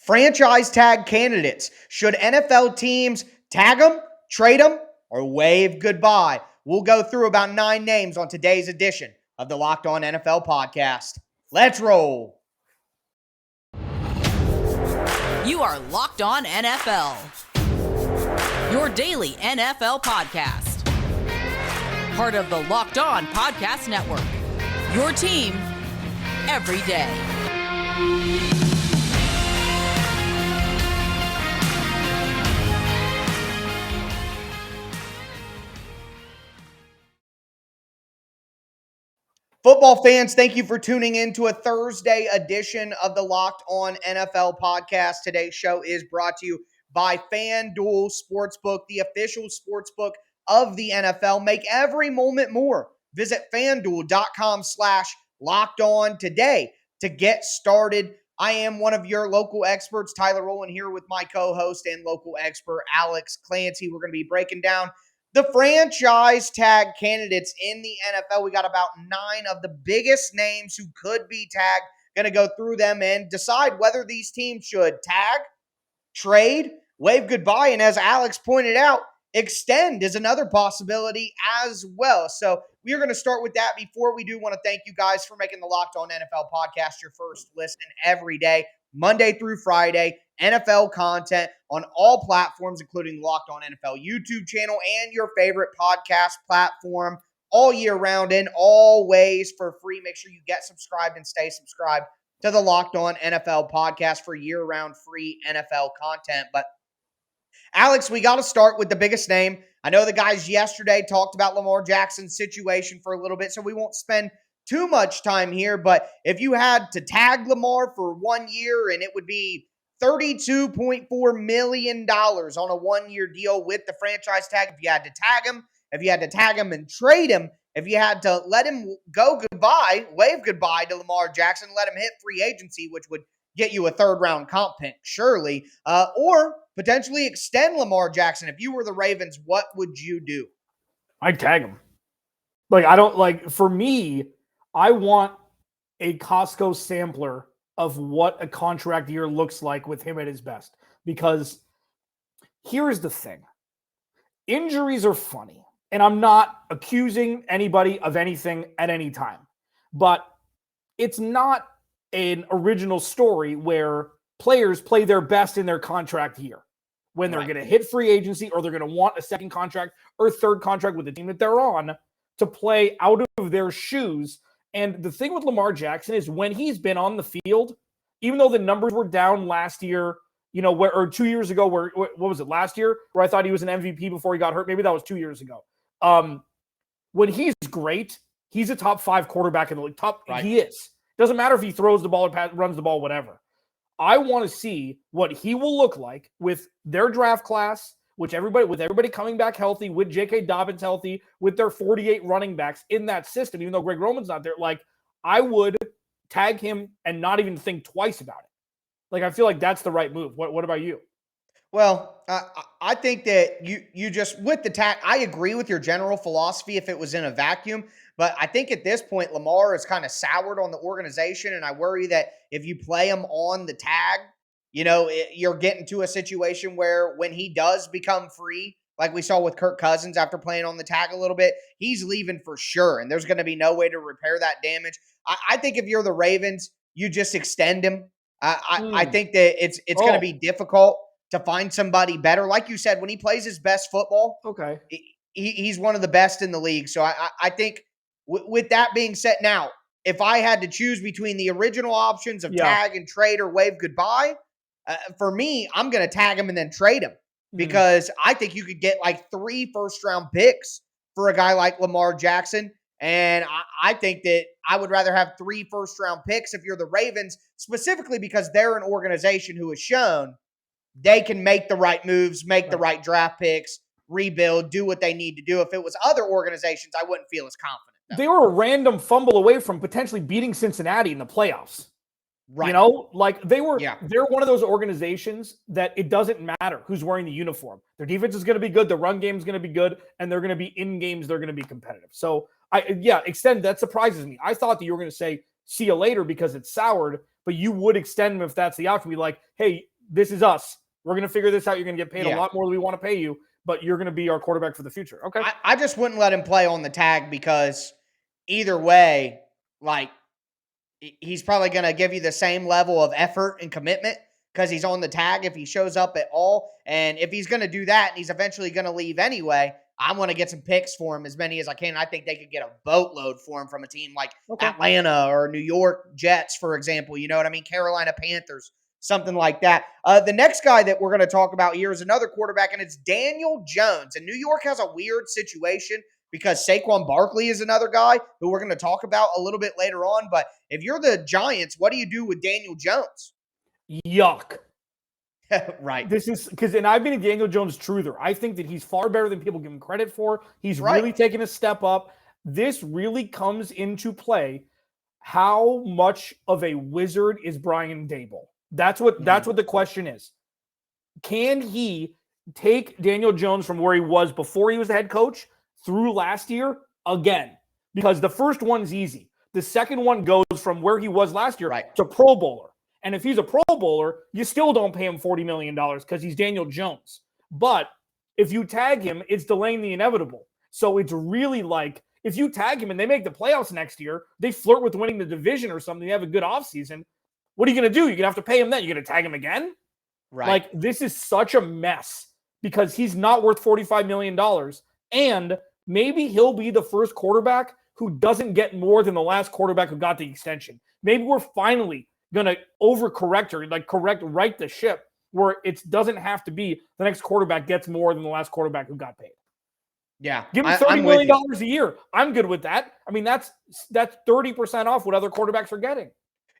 Franchise tag candidates. Should NFL teams tag them, trade them, or wave goodbye? We'll go through about 9 names on today's edition of the Locked On NFL podcast. Let's roll. You are Locked On NFL, your daily NFL podcast. Part of the Locked On Podcast Network, your team every day. Football fans, thank you for tuning in to a Thursday edition of the Locked On NFL podcast. Today's show is brought to you by FanDuel Sportsbook, the official sportsbook of the NFL. Make every moment more. Visit FanDuel.com/LockedOn today to get started. I am one of your local experts, Tyler Rowland, here with my co-host and local expert, Alex Clancy. We're going to be breaking down the franchise tag candidates in the NFL. We got about 9 of the biggest names who could be tagged. Going to go through them and decide whether these teams should tag, trade, wave goodbye, and as Alex pointed out, extend is another possibility as well. So we are going to start with that. Before we do, want to thank you guys for making the Locked On NFL podcast your first listen every day, Monday through Friday. NFL content on all platforms, including Locked On NFL YouTube channel and your favorite podcast platform all year round and always for free. Make sure you get subscribed and stay subscribed to the Locked On NFL podcast for year-round free NFL content. But Alex, we got to start with the biggest name. I know the guys yesterday talked about Lamar Jackson's situation for a little bit, so we won't spend too much time here. But if you had to tag Lamar for 1 year, and it would be $32.4 million on a 1-year deal with the franchise tag, if you had to tag him, if you had to tag him and trade him, if you had to let him go goodbye, wave goodbye to Lamar Jackson, let him hit free agency, which would get you a 3rd-round comp pick, surely, or potentially extend Lamar Jackson. If you were the Ravens, what would you do? I'd tag him. For me, I want a Costco sampler of what a contract year looks like with him at his best. Because here's the thing. Injuries are funny. And I'm not accusing anybody of anything at any time. But it's not an original story where players play their best in their contract year. When they're going to hit free agency or they're going to want a 2nd contract or 3rd contract with the team that they're on to play out of their shoes. And the thing with Lamar Jackson is when he's been on the field, even though the numbers were down last year, or 2 years ago, what was it, last year, where I thought he was an MVP before he got hurt? Maybe that was 2 years ago. When he's great, he's a top 5 quarterback in the league. He is. Doesn't matter if he throws the ball or runs the ball, whatever. I want to see what he will look like with their draft class, with everybody coming back healthy, with J.K. Dobbins healthy, with their 48 running backs in that system, even though Greg Roman's not there. I would tag him and not even think twice about it. I feel like that's the right move. What about you? Well, I think that you just, with the tag, I agree with your general philosophy if it was in a vacuum. But I think at this point, Lamar is kind of soured on the organization. And I worry that if you play him on the tag, you're getting to a situation where when he does become free, like we saw with Kirk Cousins after playing on the tag a little bit, he's leaving for sure. And there's going to be no way to repair that damage. I think if you're the Ravens, you just extend him. I think that it's going to be difficult to find somebody better. Like you said, when he plays his best football, he's one of the best in the league. So I think with that being said, now, if I had to choose between the original options of tag and trade or wave goodbye, for me, I'm going to tag him and then trade him because I think you could get 3 first-round picks for a guy like Lamar Jackson. And I think that I would rather have 3 first-round picks if you're the Ravens, specifically because they're an organization who has shown they can make the right moves, make the right draft picks, rebuild, do what they need to do. If it was other organizations, I wouldn't feel as confident. No. They were a random fumble away from potentially beating Cincinnati in the playoffs. Right. They're one of those organizations that it doesn't matter who's wearing the uniform. Their defense is going to be good. The run game is going to be good. And they're going to be in games. They're going to be competitive. So extend. That surprises me. I thought that you were going to say, see you later because it's soured, but you would extend them if that's the option. Be like, hey, this is us. We're going to figure this out. You're going to get paid a Yeah. lot more than we want to pay you, but you're going to be our quarterback for the future. Okay. I just wouldn't let him play on the tag because either way, like, he's probably going to give you the same level of effort and commitment because he's on the tag if he shows up at all. And if he's going to do that and he's eventually going to leave anyway, I want to get some picks for him, as many as I can. I think they could get a boatload for him from a team like Atlanta or New York Jets, for example. You know what I mean? Carolina Panthers, something like that. The next guy that we're going to talk about here is another quarterback, and it's Daniel Jones. And New York has a weird situation because Saquon Barkley is another guy who we're going to talk about a little bit later on. But if you're the Giants, what do you do with Daniel Jones? Yuck. Right. This is because, and I've been a Daniel Jones truther. I think that he's far better than people give him credit for. He's really taken a step up. This really comes into play. How much of a wizard is Brian Daboll? That's what the question is. Can he take Daniel Jones from where he was before he was the head coach through last year again? Because the first one's easy. The second one goes from where he was last year to Pro Bowler. And if he's a Pro Bowler, you still don't pay him $40 million because he's Daniel Jones. But if you tag him, it's delaying the inevitable. So it's really like, if you tag him and they make the playoffs next year, they flirt with winning the division or something, they have a good offseason, what are you going to do? You're going to have to pay him then. You're going to tag him again? Right. Like, this is such a mess because he's not worth $45 million. And maybe he'll be the first quarterback who doesn't get more than the last quarterback who got the extension. Maybe we're finally going to overcorrect or right the ship where it doesn't have to be the next quarterback gets more than the last quarterback who got paid. Yeah. Give him $30 million a year. I'm good with that. I mean, that's 30% off what other quarterbacks are getting.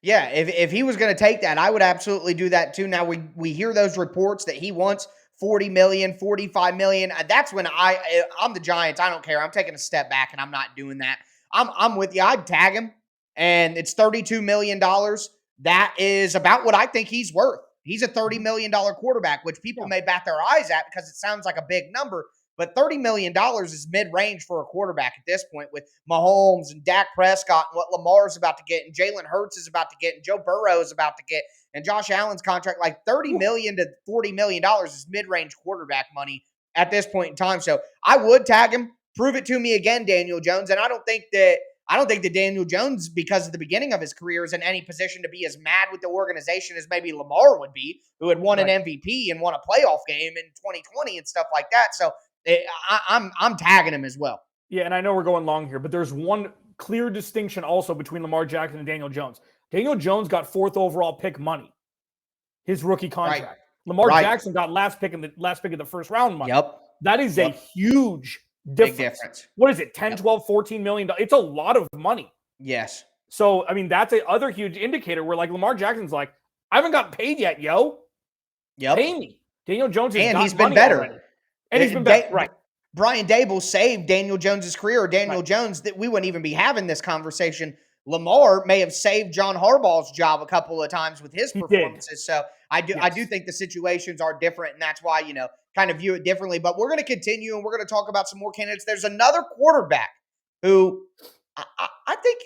Yeah, if he was going to take that, I would absolutely do that too. Now we hear those reports that he wants $40 million, $45 million. That's when I'm the Giants. I don't care. I'm taking a step back and I'm not doing that. I'm with you. I'd tag him, and it's $32 million. That is about what I think he's worth. He's a $30 million quarterback, which people may bat their eyes at because it sounds like a big number. But $30 million is mid-range for a quarterback at this point with Mahomes and Dak Prescott and what Lamar's about to get and Jalen Hurts is about to get and Joe Burrow is about to get and Josh Allen's contract. Like $30 million to $40 million is mid-range quarterback money at this point in time. So I would tag him. Prove it to me again, Daniel Jones. And I don't think that Daniel Jones, because of the beginning of his career, is in any position to be as mad with the organization as maybe Lamar would be, who had won an MVP and won a playoff game in 2020 and stuff like that. So I'm tagging him as well. Yeah, and I know we're going long here, but there's one clear distinction also between Lamar Jackson and Daniel Jones. Daniel Jones got 4th overall pick money, his rookie contract. Right. Lamar Jackson got last pick of the first round money. Yep. That is a huge difference. Big difference. What is it? 10, 12, $14 million. It's a lot of money. Yes. So, I mean, that's the other huge indicator where, like, Lamar Jackson's like, I haven't gotten paid yet, yo. Yep. Pay me. Daniel Jones has and gotten he's been money better. already. And he's been better. Right. Brian Daboll saved Daniel Jones' career. Daniel Jones, that we wouldn't even be having this conversation. Lamar may have saved John Harbaugh's job a couple of times with his performances. So I do think the situations are different, and that's why, kind of view it differently. But we're going to continue, and we're going to talk about some more candidates. There's another quarterback who I think,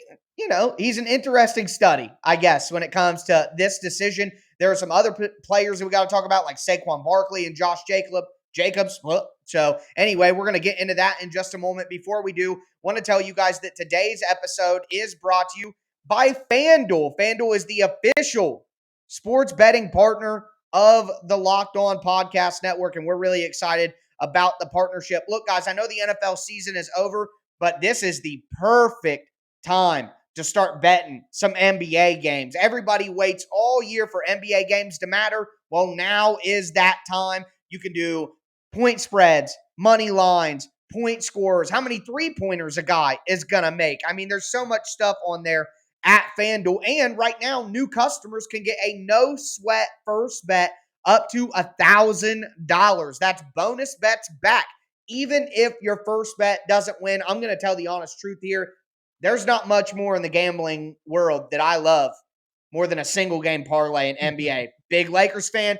he's an interesting study, I guess, when it comes to this decision. There are some other players that we got to talk about, like Saquon Barkley and Josh Jacobs. So anyway, we're going to get into that in just a moment. Before we do, want to tell you guys that today's episode is brought to you by FanDuel. FanDuel is the official sports betting partner of the Locked On Podcast Network, and we're really excited about the partnership. Look, guys, I know the NFL season is over, but this is the perfect time to start betting some NBA games. Everybody waits all year for NBA games to matter. Well, now is that time. You can do point spreads, money lines, point scores, how many three-pointers a guy is going to make. I mean, there's so much stuff on there at FanDuel. And right now, new customers can get a no-sweat first bet up to $1,000. That's bonus bets back. Even if your first bet doesn't win, I'm going to tell the honest truth here. There's not much more in the gambling world that I love more than a single game parlay in NBA. Big Lakers fan,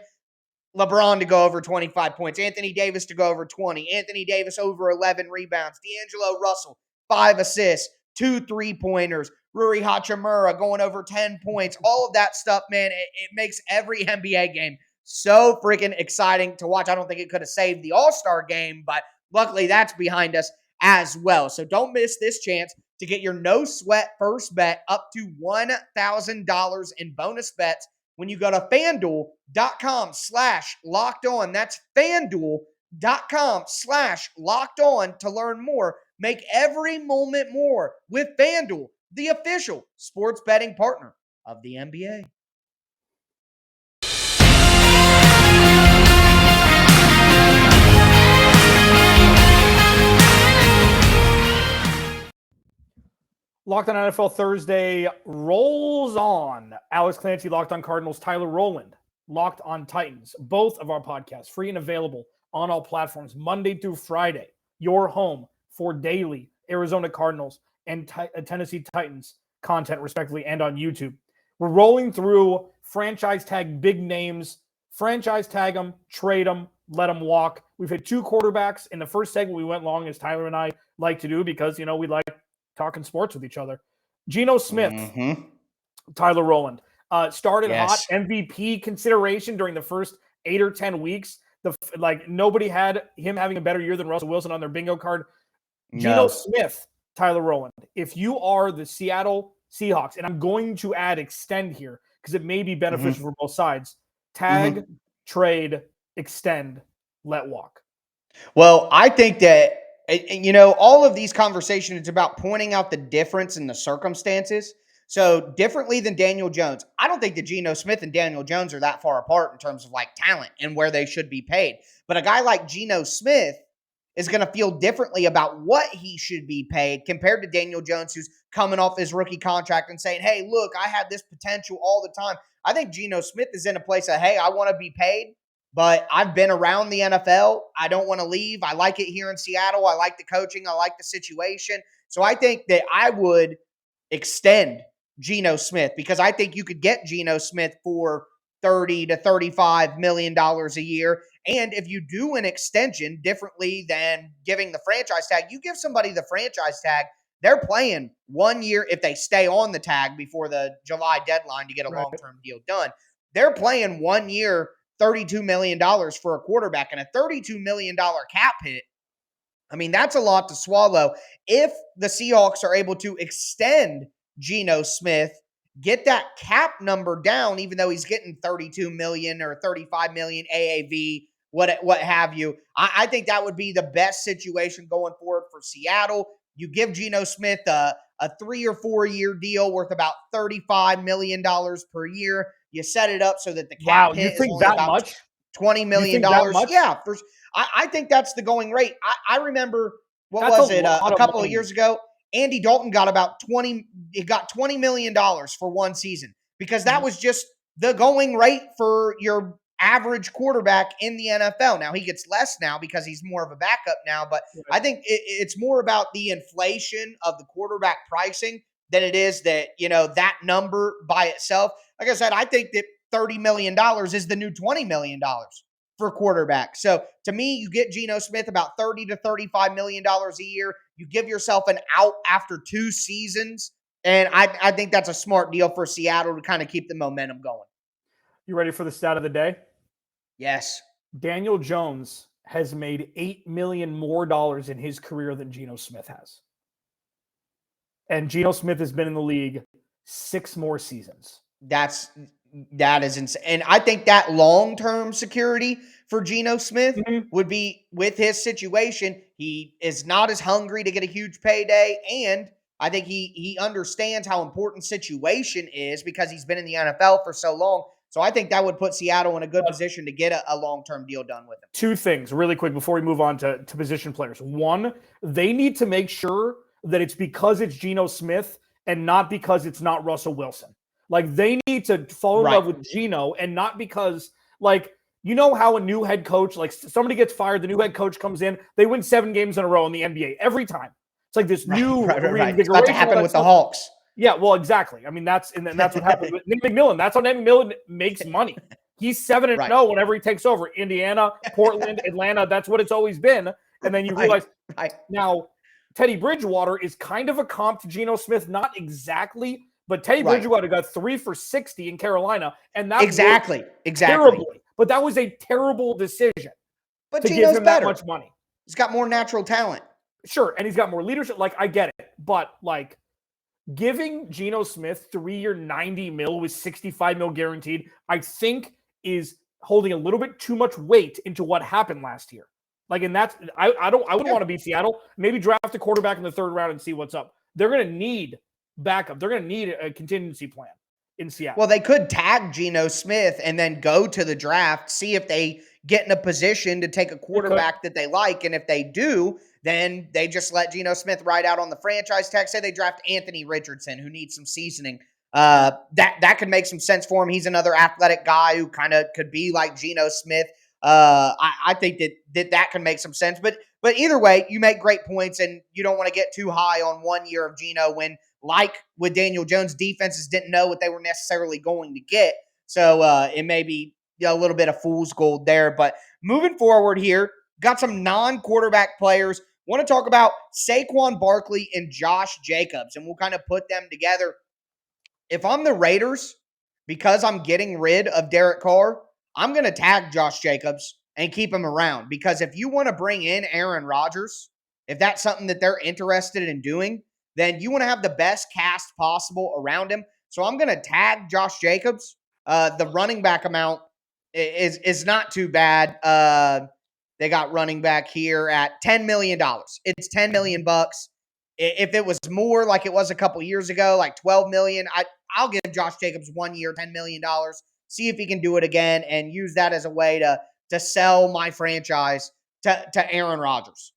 LeBron to go over 25 points, Anthony Davis to go over 20, Anthony Davis over 11 rebounds, D'Angelo Russell, 5 assists, 2 3-pointers, Rui Hachimura going over 10 points. All of that stuff, man, it makes every NBA game so freaking exciting to watch. I don't think it could have saved the All-Star game, but luckily that's behind us as well. So don't miss this chance to get your no sweat first bet up to $1,000 in bonus bets when you go to FanDuel.com/locked-on. That's FanDuel.com/locked-on to learn more. Make every moment more with FanDuel, the official sports betting partner of the NBA. Locked on NFL Thursday rolls on. Alex Clancy, Locked on Cardinals. Tyler Rowland, Locked on Titans. Both of our podcasts free and available on all platforms Monday through Friday. Your home for daily Arizona Cardinals and Tennessee Titans content, respectively, and on YouTube. We're rolling through franchise tag big names. Franchise tag them, trade them, let them walk. We've hit 2 quarterbacks. In the first segment, we went long, as Tyler and I like to do, because, we like talking sports with each other. Geno Smith, Tyler Rowland, started hot, MVP consideration during the first 8 or 10 weeks. Nobody had him having a better year than Russell Wilson on their bingo card. Geno Smith, Tyler Rowland, if you are the Seattle Seahawks, and I'm going to add extend here because it may be beneficial for both sides, tag, trade, extend, let walk. Well, I think that, all of these conversations, it's about pointing out the difference in the circumstances. So differently than Daniel Jones, I don't think that Geno Smith and Daniel Jones are that far apart in terms of talent and where they should be paid. But a guy like Geno Smith is going to feel differently about what he should be paid compared to Daniel Jones, who's coming off his rookie contract and saying, hey, look, I had this potential all the time. I think Geno Smith is in a place of, hey, I want to be paid, but I've been around the NFL. I don't want to leave. I like it here in Seattle. I like the coaching. I like the situation. So I think that I would extend Geno Smith, because I think you could get Geno Smith for $30 to $35 million a year. And if you do an extension differently than giving the franchise tag, you give somebody the franchise tag, they're playing 1 year if they stay on the tag before the July deadline to get a long-term deal done. They're playing 1 year, $32 million for a quarterback, and a $32 million cap hit. I mean, that's a lot to swallow. If the Seahawks are able to extend Geno Smith, get that cap number down, even though he's getting $32 million or $35 million AAV, what have you, I think that would be the best situation going forward for Seattle. You give Geno Smith a 3 or 4 year deal worth about $35 million per year. You set it up so that the cap hit is only about much? $20 million. Yeah, I think that's the going rate. I remember, a couple of years ago, Andy Dalton got about $20 million for one season, because that was just the going rate for your average quarterback in the NFL. Now he gets less now because he's more of a backup now, but I think it's more about the inflation of the quarterback pricing than it is that, that number by itself. Like I said, I think that $30 million is the new $20 million for quarterback. So to me, you get Geno Smith about $30 to $35 million a year. You give yourself an out after 2 seasons. And I think that's a smart deal for Seattle to kind of keep the momentum going. You ready for the stat of the day? Yes. Daniel Jones has made $8 million more in his career than Geno Smith has. And Geno Smith has been in the league 6 more seasons. That is insane. And I think that long-term security for Geno Smith would be, with his situation, he is not as hungry to get a huge payday, and I think he understands how important situation is because he's been in the NFL for so long. So I think that would put Seattle in a good position to get a long-term deal done with him. 2 things really quick before we move on to position players. 1, they need to make sure that it's because it's Geno Smith and not because it's not Russell Wilson. They need to fall in love with Geno, and not because, how a new head coach, somebody gets fired, the new head coach comes in, they win 7 games in a row in the NBA every time. It's like this new reinvigoration. It's about to happen with the Hawks. Yeah, well, exactly. I mean, that's what happened with Nick McMillan. That's how Nick McMillan makes money. He's 7-0 whenever he takes over. Indiana, Portland, Atlanta, that's what it's always been. And then you realize now Teddy Bridgewater is kind of a comp to Geno Smith, not exactly, but Teddy Bridgewater got 3 for 60 in Carolina, and that exactly terribly. But that was a terrible decision But to give Geno's him better. that much money. He's got more natural talent. Sure, and he's got more leadership. Like, I get it. But, like, giving Geno Smith 3-year $90 million with $65 million guaranteed, I think is holding a little bit too much weight into what happened last year. Like, and that's I wouldn't want to beat Seattle. Maybe draft a quarterback in the third round and see what's up. They're going to need backup. They're going to need a contingency plan in Seattle. Well, they could tag Geno Smith and then go to the draft, see if they get in a position to take a quarterback that they like. And if they do, then they just let Geno Smith ride out on the franchise tag. Say they draft Anthony Richardson, who needs some seasoning. That could make some sense for him. He's another athletic guy who kind of could be like Geno Smith. I think that can make some sense. But either way, you make great points, and you don't want to get too high on 1 year of Geno when, like with Daniel Jones, defenses didn't know what they were necessarily going to get. So it may be a little bit of fool's gold there. But moving forward here, got some non-quarterback players. Want to talk about Saquon Barkley and Josh Jacobs, and we'll kind of put them together. If I'm the Raiders, because I'm getting rid of Derek Carr, I'm going to tag Josh Jacobs and keep him around. Because if you want to bring in Aaron Rodgers, if that's something that they're interested in doing, then you want to have the best cast possible around him. So I'm going to tag Josh Jacobs. The running back amount is not too bad. They got running back here at $10 million. It's $10 million bucks. If it was more like it was a couple years ago, like $12 million, I'll give Josh Jacobs 1 year, $10 million. See if he can do it again and use that as a way to sell my franchise to Aaron Rodgers.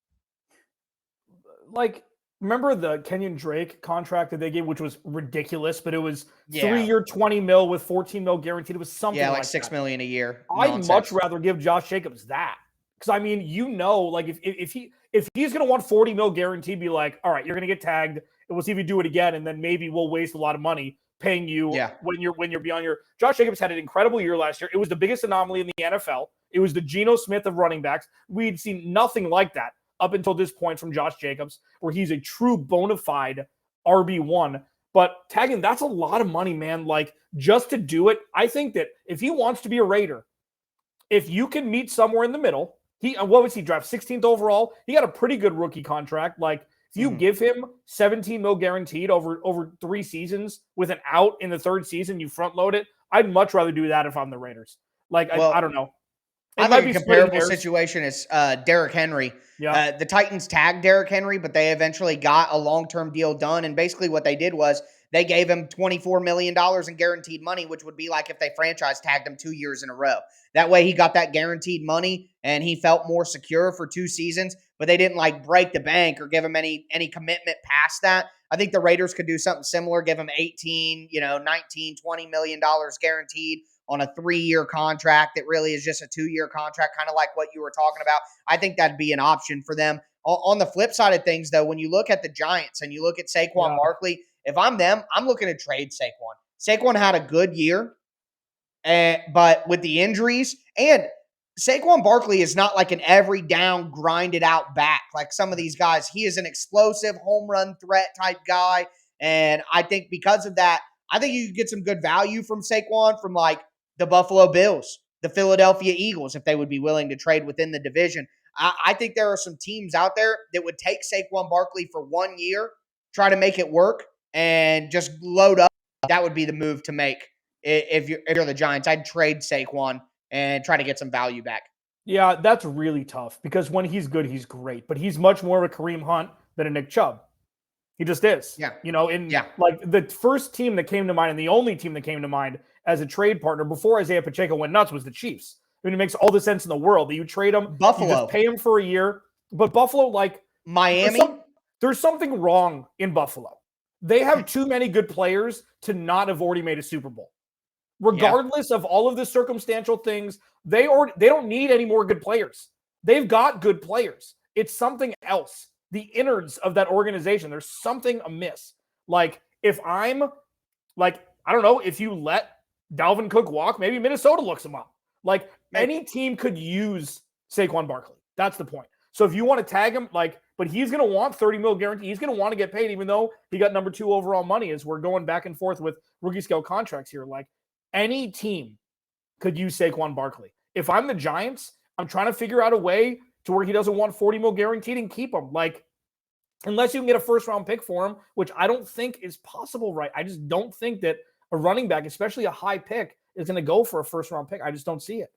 Like, remember the Kenyon Drake contract that they gave, which was ridiculous, but it was 3-year $20 million with $14 million guaranteed. It was something like $6 million a year. I'd much rather give Josh Jacobs that. Because, I mean, like, if he's going to want $40 million guaranteed, be like, all right, you're going to get tagged, and we'll see if you do it again, and then maybe we'll waste a lot of money paying you when you're beyond your. Josh Jacobs had an incredible year last year. It was the biggest anomaly in the NFL. It was the Geno Smith of running backs. We'd seen nothing like that up until this point from Josh Jacobs, where he's a true bona fide RB1. But tagging, that's a lot of money, man. Like, just to do it, I think that if he wants to be a Raider, if you can meet somewhere in the middle. What was he draft 16th overall? He got a pretty good rookie contract. Like, if you give him $17 million guaranteed over 3 seasons with an out in the third season, you front load it. I'd much rather do that if I'm the Raiders. Like, I don't know. I think a comparable situation is Derrick Henry. Yeah. The Titans tagged Derrick Henry, but they eventually got a long-term deal done. And basically what they did was they gave him $24 million in guaranteed money, which would be like if they franchise tagged him 2 years in a row. That way he got that guaranteed money and he felt more secure for 2 seasons, but they didn't like break the bank or give him any commitment past that. I think the Raiders could do something similar, give him 18, 19, $20 million guaranteed on a 3-year contract that really is just a 2-year contract, kind of like what you were talking about. I think that'd be an option for them. On the flip side of things, though, when you look at the Giants and you look at Saquon Barkley, if I'm them, I'm looking to trade Saquon. Saquon had a good year, but with the injuries, and Saquon Barkley is not like an every down, grinded out back like some of these guys. He is an explosive home run threat type guy, and I think because of that, I think you could get some good value from Saquon from like the Buffalo Bills, the Philadelphia Eagles, if they would be willing to trade within the division. I think there are some teams out there that would take Saquon Barkley for 1 year, try to make it work, and just load up. That would be the move to make if you're the Giants. I'd trade Saquon and try to get some value back. Yeah, that's really tough because when he's good, he's great. But he's much more of a Kareem Hunt than a Nick Chubb. He just is. Yeah. Like the first team that came to mind and the only team that came to mind as a trade partner before Isaiah Pacheco went nuts was the Chiefs. I mean, it makes all the sense in the world that you trade him. Buffalo. You just pay him for a year. But Buffalo, like Miami, there's something wrong in Buffalo. They have too many good players to not have already made a Super Bowl. Regardless of all of the circumstantial things, they don't need any more good players. They've got good players. It's something else. The innards of that organization, there's something amiss. Like, if I'm, like, I don't know, if you let Dalvin Cook walk, maybe Minnesota looks him up. Like, any team could use Saquon Barkley. That's the point. So if you want to tag him, like, but he's going to want $30 million guarantee. He's going to want to get paid, even though he got number 2 overall money, as we're going back and forth with rookie scale contracts here. Like, any team could use Saquon Barkley. If I'm the Giants, I'm trying to figure out a way to where he doesn't want 40 mil guaranteed and keep him. Like, unless you can get a first-round pick for him, which I don't think is possible, right? I just don't think that a running back, especially a high pick, is going to go for a first-round pick. I just don't see it,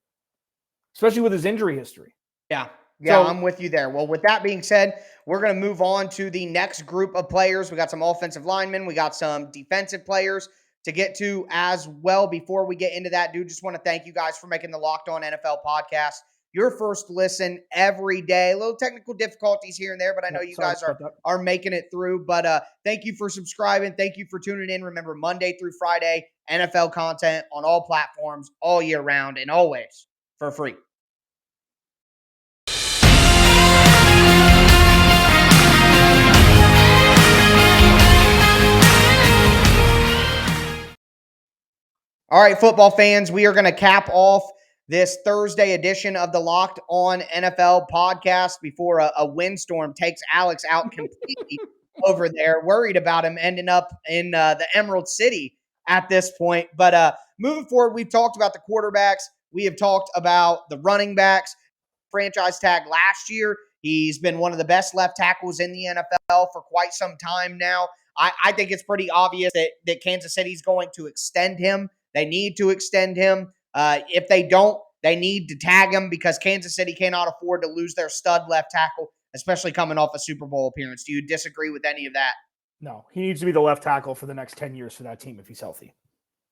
especially with his injury history. Yeah, So- I'm with you there. Well, with that being said, we're going to move on to the next group of players. We got some offensive linemen. We got some defensive players to get to as well. Before we get into that, dude, just want to thank you guys for making the Locked On NFL podcast your first listen every day. A little technical difficulties here and there, but I know you guys are making it through. But thank you for subscribing. Thank you for tuning in. Remember, Monday through Friday, NFL content on all platforms all year round and always for free. All right, football fans, we are going to cap off this Thursday edition of the Locked On NFL podcast before a windstorm takes Alex out completely over there. Worried about him ending up in the Emerald City at this point. But moving forward, we've talked about the quarterbacks. We have talked about the running backs. Franchise tag last year. He's been one of the best left tackles in the NFL for quite some time now. I think it's pretty obvious that Kansas City's going to extend him. They need to extend him. If they don't, they need to tag him because Kansas City cannot afford to lose their stud left tackle, especially coming off a Super Bowl appearance. Do you disagree with any of that? No, he needs to be the left tackle for the next 10 years for that team if he's healthy.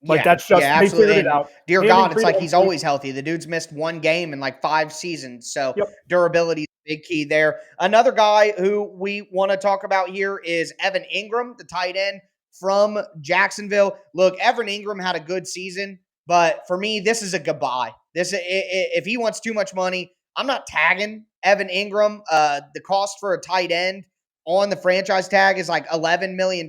Like, yeah, that's just, yeah, they absolutely. figured it out. Dear God, it's like he's always healthy. The dude's missed one game in like 5 seasons. So durability is a big key there. Another guy who we want to talk about here is Evan Engram, the tight end from Jacksonville. Look, Evan Engram had a good season, but for me, this is a goodbye. If he wants too much money, I'm not tagging Evan Engram. The cost for a tight end on the franchise tag is like $11 million.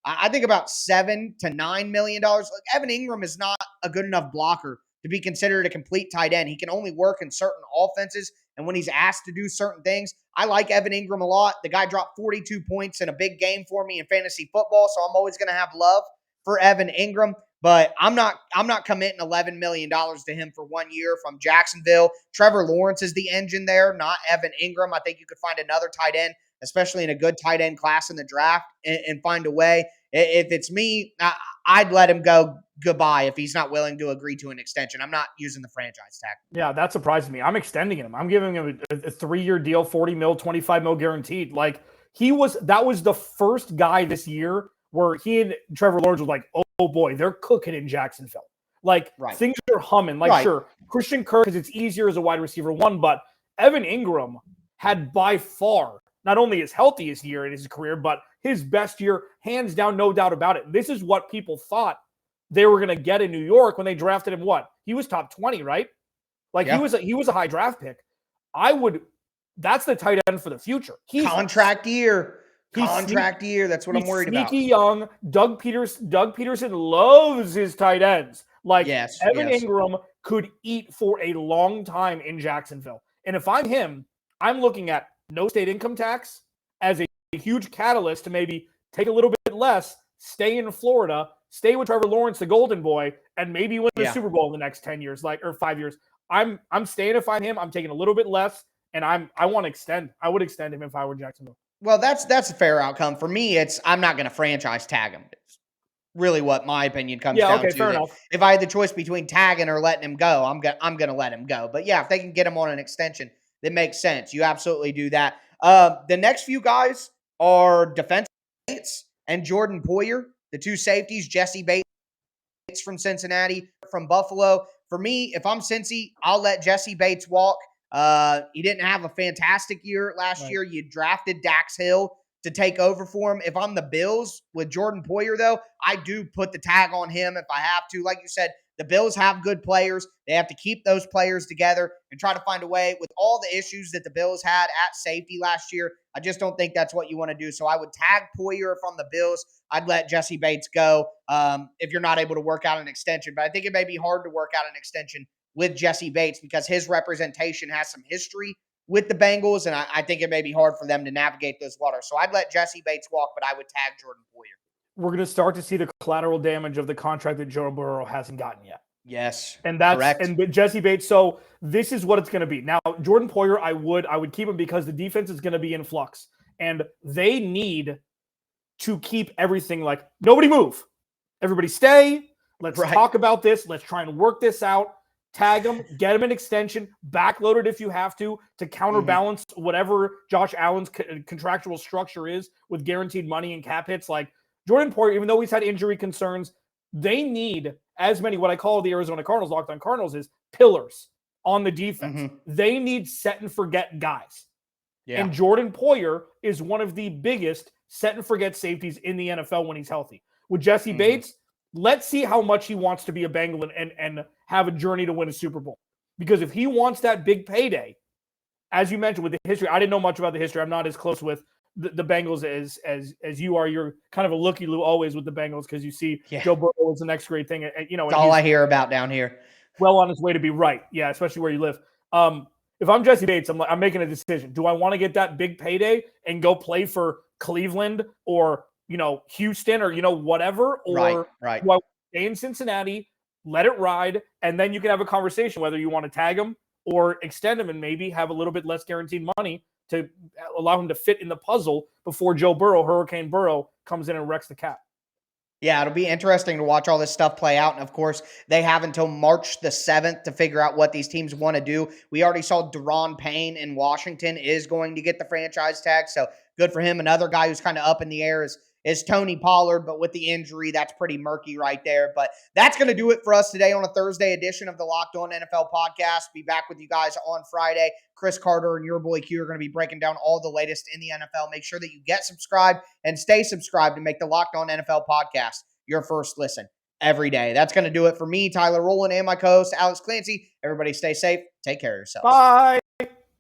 I think about $7 to $9 million. Look, Evan Engram is not a good enough blocker to be considered a complete tight end. He can only work in certain offenses, and when he's asked to do certain things, I like Evan Engram a lot. The guy dropped 42 points in a big game for me in fantasy football, so I'm always going to have love for Evan Engram. But I'm not committing $11 million to him for 1 year from Jacksonville. Trevor Lawrence is the engine there, not Evan Engram. I think you could find another tight end, especially in a good tight end class in the draft, and find a way. If it's me, I'd let him go goodbye if he's not willing to agree to an extension. I'm not using the franchise tag. Yeah, that surprises me. I'm extending him. I'm giving him a 3-year deal, 40 mil, 25 mil guaranteed. Like, that was the first guy this year where he and Trevor Lawrence was like, oh boy, they're cooking in Jacksonville. Like, things are humming. Like, sure, Christian Kirk, because it's easier as a wide receiver one, but Evan Engram had by far not only his healthiest year in his career, but his best year, hands down, no doubt about it. This is what people thought they were going to get in New York when they drafted him. What? He was top 20, right? Like, he was a high draft pick. That's the tight end for the future. Contract year. That's what I'm worried about. Sneaky young. Doug Peterson loves his tight ends. Like, Evan Engram could eat for a long time in Jacksonville. And if I'm him, I'm looking at no state income tax as a huge catalyst to maybe take a little bit less, stay in Florida, stay with Trevor Lawrence, the golden boy, and maybe win the Super Bowl in the next 10 years, or 5 years. I'm staying if I'm him. I'm taking a little bit less, and I want to extend. I would extend him if I were Jacksonville. Well, that's a fair outcome. For me, I'm not going to franchise tag him. It's really what my opinion comes down to. Fair enough. If I had the choice between tagging or letting him go, I'm going to let him go. But yeah, if they can get him on an extension, that makes sense. You absolutely do that. The next few guys are defensive Bates and Jordan Poyer, the two safeties. Jessie Bates from Cincinnati, from Buffalo. For me, if I'm Cincy, I'll let Jessie Bates walk. He didn't have a fantastic year last year. You drafted Dax Hill to take over for him. If I'm the Bills with Jordan Poyer, though, I do put the tag on him if I have to. Like you said, the Bills have good players. They have to keep those players together and try to find a way. With all the issues that the Bills had at safety last year, I just don't think that's what you want to do. So I would tag Poyer from the Bills. I'd let Jessie Bates go if you're not able to work out an extension. But I think it may be hard to work out an extension with Jessie Bates because his representation has some history with the Bengals, and I think it may be hard for them to navigate those waters. So I'd let Jessie Bates walk, but I would tag Jordan Poyer. We're going to start to see the collateral damage of the contract that Joe Burrow hasn't gotten yet. Yes. And that's Correct. and Jessie Bates. So this is what it's going to be. Now, Jordan Poyer, I would keep him because the defense is going to be in flux. And they need to keep everything like nobody move. Everybody stay. Let's talk about this. Let's try and work this out. Tag him, get him an extension, backload it if you have to counterbalance whatever Josh Allen's contractual structure is with guaranteed money and cap hits. Like Jordan Poyer, even though he's had injury concerns, they need as many, what I call the Arizona Cardinals, Locked On Cardinals, is pillars on the defense. They need set and forget guys. Yeah. And Jordan Poyer is one of the biggest set and forget safeties in the NFL when he's healthy. With Jessie Bates, let's see how much he wants to be a Bengal and have a journey to win a Super Bowl. Because if he wants that big payday, as you mentioned with the history, I didn't know much about the history. I'm not as close with the Bengals as you are. You're kind of a looky-loo always with the Bengals because you see Joe Burrow is the next great thing. And, That's all I hear about down here. Well on his way to be right. Yeah, especially where you live. If I'm Jessie Bates, I'm making a decision. Do I want to get that big payday and go play for Cleveland or Houston or whatever? Or do I stay in Cincinnati, let it ride, and then you can have a conversation whether you want to tag him or extend him and maybe have a little bit less guaranteed money to allow him to fit in the puzzle before Joe Burrow, Hurricane Burrow, comes in and wrecks the cap. Yeah, it'll be interesting to watch all this stuff play out. And, of course, they have until March the 7th to figure out what these teams want to do. We already saw Daron Payne in Washington is going to get the franchise tag, so good for him. Another guy who's kind of up in the air is Tony Pollard, but with the injury, that's pretty murky right there. But that's going to do it for us today on a Thursday edition of the Locked On NFL podcast. Be back with you guys on Friday. Chris Carter and your boy Q are going to be breaking down all the latest in the NFL. Make sure that you get subscribed and stay subscribed to make the Locked On NFL podcast your first listen every day. That's going to do it for me, Tyler Rowland, and my co-host, Alex Clancy. Everybody stay safe. Take care of yourselves. Bye.